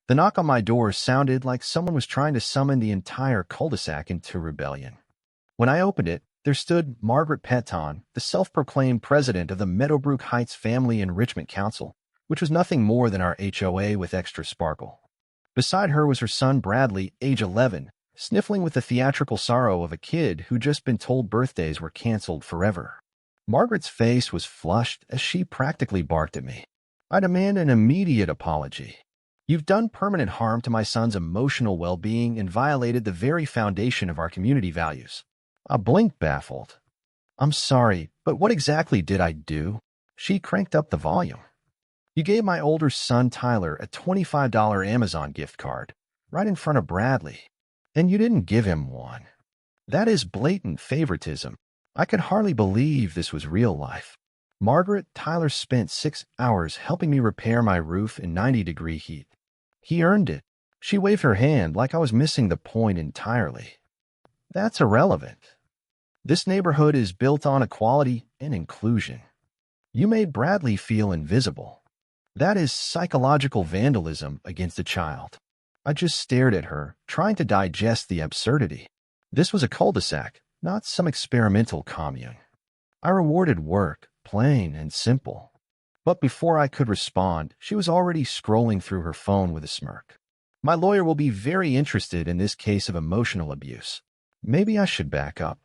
The knock on my door sounded like someone was trying to summon the entire cul-de-sac into rebellion. When I opened it, there stood Margaret Peton, the self-proclaimed president of the Meadowbrook Heights Family Enrichment Council, which was nothing more than our HOA with extra sparkle. Beside her was her son Bradley, age 11, sniffling with the theatrical sorrow of a kid who'd just been told birthdays were canceled forever. Margaret's face was flushed as she practically barked at me. "I demand an immediate apology. You've done permanent harm to my son's emotional well-being and violated the very foundation of our community values." I blinked, baffled. "I'm sorry, but what exactly did I do?" She cranked up the volume. "You gave my older son Tyler a $25 Amazon gift card right in front of Bradley, and you didn't give him one. That is blatant favoritism." I could hardly believe this was real life. Margaret, Tyler spent 6 hours helping me repair my roof in 90-degree heat. He earned it. She waved her hand like I was missing the point entirely. "That's irrelevant. This neighborhood is built on equality and inclusion. You made Bradley feel invisible. That is psychological vandalism against a child." I just stared at her, trying to digest the absurdity. This was a cul-de-sac, not some experimental commune. I rewarded work, plain and simple. But before I could respond, she was already scrolling through her phone with a smirk. "My lawyer will be very interested in this case of emotional abuse. Maybe I should back up.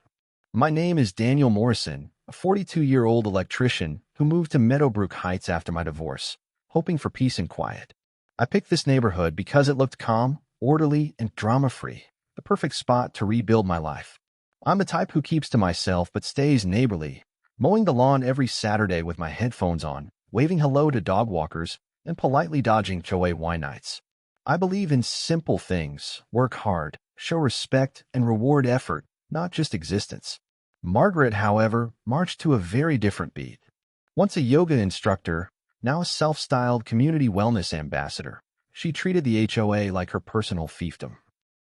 My name is Daniel Morrison, a 42-year-old electrician who moved to Meadowbrook Heights after my divorce, hoping for peace and quiet. I picked this neighborhood because it looked calm, orderly, and drama-free, the perfect spot to rebuild my life. I'm the type who keeps to myself but stays neighborly, mowing the lawn every Saturday with my headphones on, waving hello to dog walkers, and politely dodging HOA wine nights. I believe in simple things, work hard, show respect, and reward effort, not just existence." Margaret, however, marched to a very different beat. Once a yoga instructor, now a self-styled community wellness ambassador, she treated the HOA like her personal fiefdom.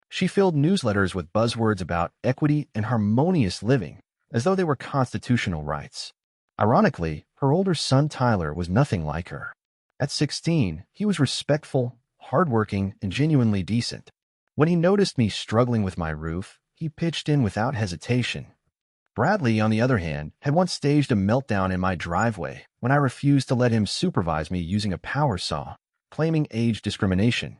She filled newsletters with buzzwords about equity and harmonious living, as though they were constitutional rights. Ironically, her older son Tyler was nothing like her. At 16, he was respectful, hardworking, and genuinely decent. When he noticed me struggling with my roof, he pitched in without hesitation. Bradley, on the other hand, had once staged a meltdown in my driveway when I refused to let him supervise me using a power saw, claiming age discrimination.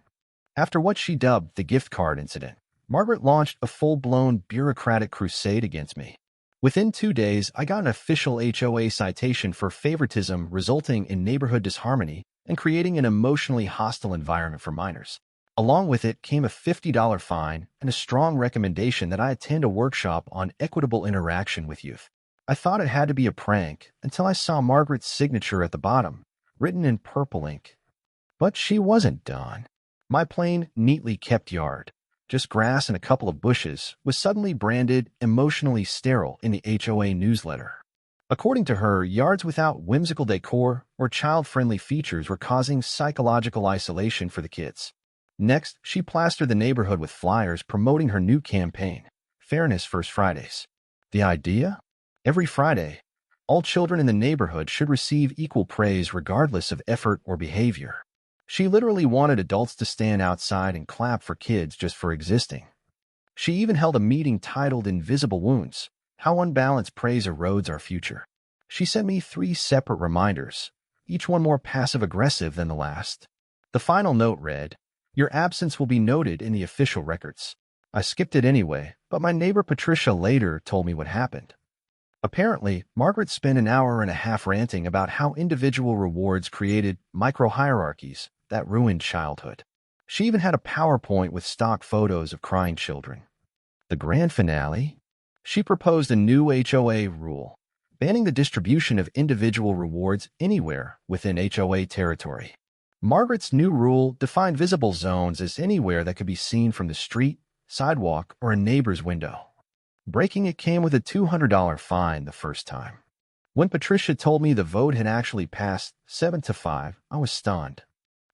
After what she dubbed the gift card incident, Margaret launched a full-blown bureaucratic crusade against me. Within 2 days, I got an official HOA citation for favoritism, resulting in neighborhood disharmony and creating an emotionally hostile environment for minors. Along with it came a $50 fine and a strong recommendation that I attend a workshop on equitable interaction with youth. I thought it had to be a prank until I saw Margaret's signature at the bottom, written in purple ink. But she wasn't done. My plain, neatly kept yard, just grass and a couple of bushes, was suddenly branded emotionally sterile in the HOA newsletter. According to her, yards without whimsical decor or child-friendly features were causing psychological isolation for the kids. Next, she plastered the neighborhood with flyers promoting her new campaign, Fairness First Fridays. The idea? Every Friday, all children in the neighborhood should receive equal praise regardless of effort or behavior. She literally wanted adults to stand outside and clap for kids just for existing. She even held a meeting titled Invisible Wounds: How Unbalanced Praise Erodes Our Future. She sent me 3 separate reminders, each one more passive-aggressive than the last. The final note read, "Your absence will be noted in the official records." I skipped it anyway, but my neighbor Patricia later told me what happened. Apparently, Margaret spent an hour and a half ranting about how individual rewards created micro-hierarchies that ruined childhood. She even had a PowerPoint with stock photos of crying children. The grand finale? She proposed a new HOA rule, banning the distribution of individual rewards anywhere within HOA territory. Margaret's new rule defined visible zones as anywhere that could be seen from the street, sidewalk, or a neighbor's window. Breaking it came with a $200 fine the first time. When Patricia told me the vote had actually passed 7-5, I was stunned.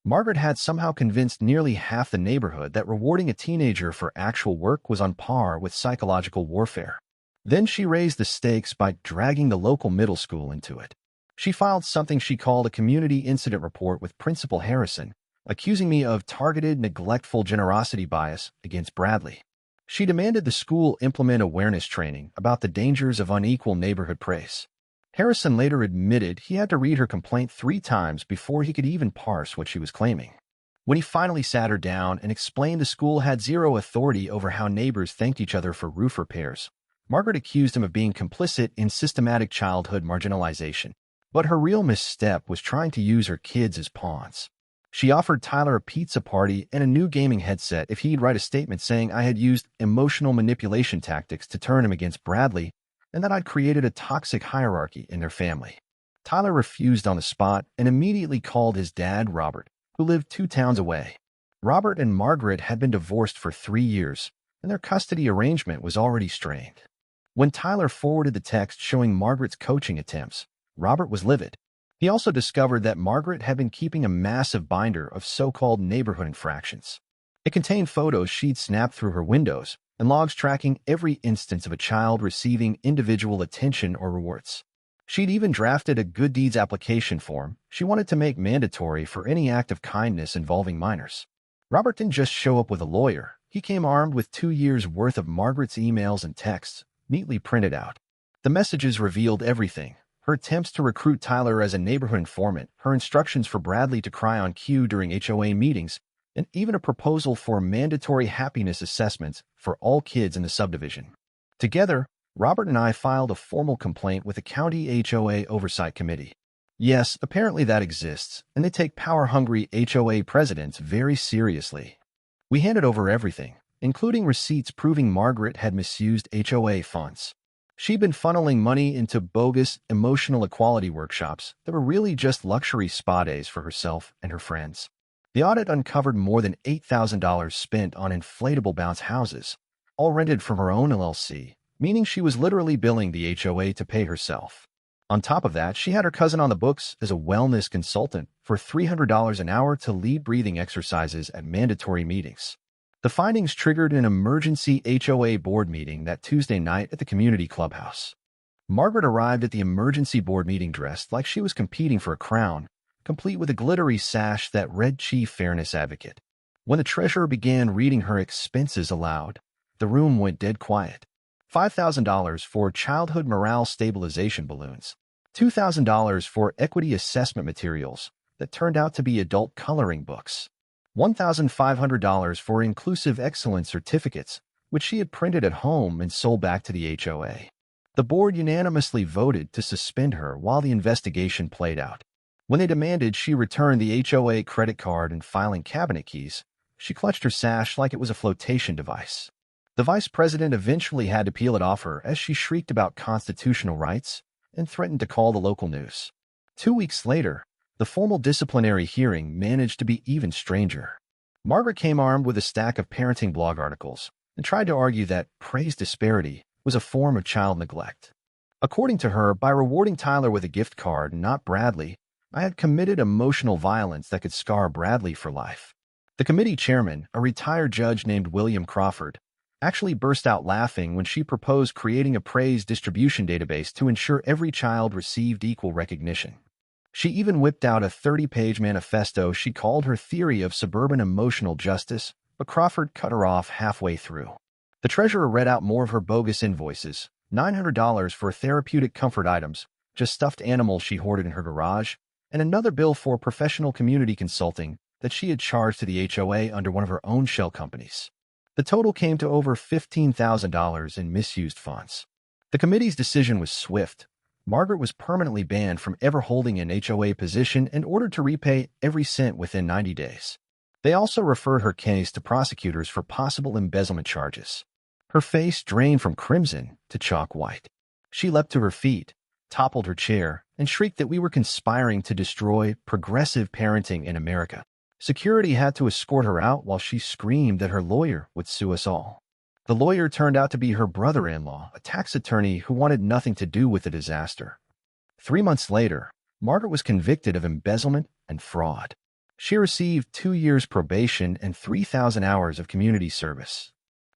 Margaret had somehow convinced nearly half the neighborhood that rewarding a teenager for actual work was on par with psychological warfare. Then she raised the stakes by dragging the local middle school into it. She filed something she called a community incident report with Principal Harrison, accusing me of targeted, neglectful generosity bias against Bradley. She demanded the school implement awareness training about the dangers of unequal neighborhood praise. Harrison later admitted he had to read her complaint 3 times before he could even parse what she was claiming. When he finally sat her down and explained the school had zero authority over how neighbors thanked each other for roof repairs, Margaret accused him of being complicit in systematic childhood marginalization. But her real misstep was trying to use her kids as pawns. She offered Tyler a pizza party and a new gaming headset if he'd write a statement saying I had used emotional manipulation tactics to turn him against Bradley and that I'd created a toxic hierarchy in their family. Tyler refused on the spot and immediately called his dad, Robert, who lived 2 towns away. Robert and Margaret had been divorced for 3 years, and their custody arrangement was already strained. When Tyler forwarded the text showing Margaret's coaching attempts, Robert was livid. He also discovered that Margaret had been keeping a massive binder of so-called neighborhood infractions. It contained photos she'd snapped through her windows and logs tracking every instance of a child receiving individual attention or rewards. She'd even drafted a good deeds application form she wanted to make mandatory for any act of kindness involving minors. Robert didn't just show up with a lawyer. He came armed with 2 years' worth of Margaret's emails and texts, neatly printed out. The messages revealed everything: her attempts to recruit Tyler as a neighborhood informant, her instructions for Bradley to cry on cue during HOA meetings, and even a proposal for mandatory happiness assessments for all kids in the subdivision. Together, Robert and I filed a formal complaint with the County HOA Oversight Committee. Yes, apparently that exists, and they take power-hungry HOA presidents very seriously. We handed over everything, including receipts proving Margaret had misused HOA funds. She'd been funneling money into bogus emotional equality workshops that were really just luxury spa days for herself and her friends. The audit uncovered more than $8,000 spent on inflatable bounce houses, all rented from her own LLC, meaning she was literally billing the HOA to pay herself. On top of that, she had her cousin on the books as a wellness consultant for $300 an hour to lead breathing exercises at mandatory meetings. The findings triggered an emergency HOA board meeting that Tuesday night at the community clubhouse. Margaret arrived at the emergency board meeting dressed like she was competing for a crown, complete with a glittery sash that read Chief Fairness Advocate. When the treasurer began reading her expenses aloud, the room went dead quiet. $5,000 for childhood morale stabilization balloons, $2,000 for equity assessment materials that turned out to be adult coloring books, $1,500 for inclusive excellence certificates, which she had printed at home and sold back to the HOA. The board unanimously voted to suspend her while the investigation played out. When they demanded she return the HOA credit card and filing cabinet keys, she clutched her sash like it was a flotation device. The vice president eventually had to peel it off her as she shrieked about constitutional rights and threatened to call the local news. 2 weeks later, the formal disciplinary hearing managed to be even stranger. Margaret came armed with a stack of parenting blog articles and tried to argue that praise disparity was a form of child neglect. According to her, by rewarding Tyler with a gift card and not Bradley, I had committed emotional violence that could scar Bradley for life. The committee chairman, a retired judge named William Crawford, actually burst out laughing when she proposed creating a praise distribution database to ensure every child received equal recognition. She even whipped out a 30-page manifesto she called her theory of suburban emotional justice, but Crawford cut her off halfway through. The treasurer read out more of her bogus invoices, $900 for therapeutic comfort items, just stuffed animals she hoarded in her garage, and another bill for professional community consulting that she had charged to the HOA under one of her own shell companies. The total came to over $15,000 in misused funds. The committee's decision was swift. Margaret was permanently banned from ever holding an HOA position and ordered to repay every cent within 90 days. They also referred her case to prosecutors for possible embezzlement charges. Her face drained from crimson to chalk white. She leapt to her feet, toppled her chair, and shrieked that we were conspiring to destroy progressive parenting in America. Security had to escort her out while she screamed that her lawyer would sue us all. The lawyer turned out to be her brother-in-law, a tax attorney who wanted nothing to do with the disaster. 3 months later, Margaret was convicted of embezzlement and fraud. She received 2 years probation and 3,000 hours of community service.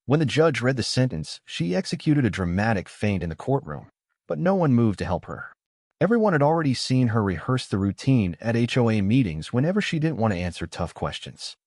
When the judge read the sentence, she executed a dramatic feint in the courtroom, but no one moved to help her. Everyone had already seen her rehearse the routine at HOA meetings whenever she didn't want to answer tough questions.